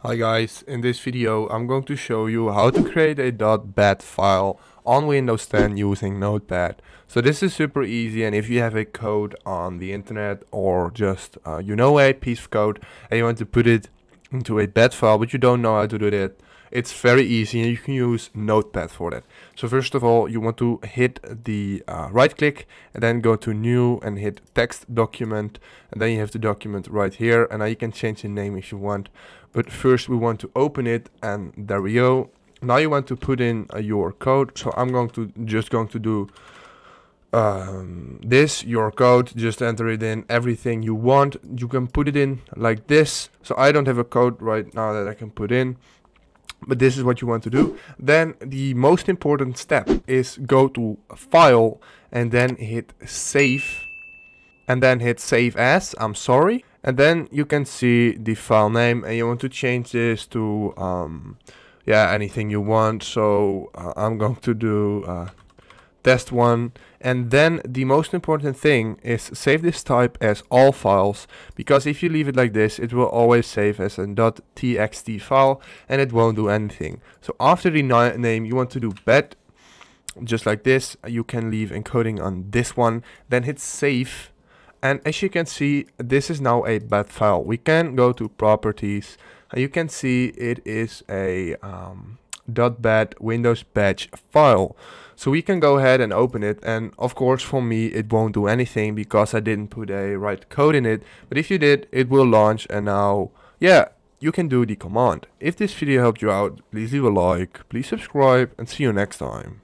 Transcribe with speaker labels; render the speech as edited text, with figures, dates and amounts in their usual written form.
Speaker 1: Hi guys, in this video I'm going to show you how to create a .bat file on Windows 10 using Notepad. So this is super easy, and if you have a code on the internet or just a piece of code and you want to put it into a .bat file but you don't know how to do that, it's very easy and you can use Notepad for that. So first of all, you want to hit the right click and then go to new and hit text document, and then you have the document right here, and now you can change the name if you want. But first we want to open it, and there we go. Now you want to put in your code. So I'm going to do your code. Just enter it in, everything you want. You can put it in like this. So I don't have a code right now that I can put in, but this is what you want to do. Then the most important step is go to File and then hit Save, and then hit Save As, and then you can see the file name, and you want to change this to anything you want. So I'm going to do test1, and then the most important thing is save this type as all files, because if you leave it like this, it will always save as a .txt file and it won't do anything. So after the name you want to do bat, just like this. You can leave encoding on this one, then hit save, and as you can see, this is now a bat file. We can go to properties and you can see it is a .bat Windows batch file. So we can go ahead and open it, and of course for me it won't do anything because I didn't put a right code in it, but if you did, it will launch, and now you can do the command. If this video helped you out, please leave a like, please subscribe, and see you next time.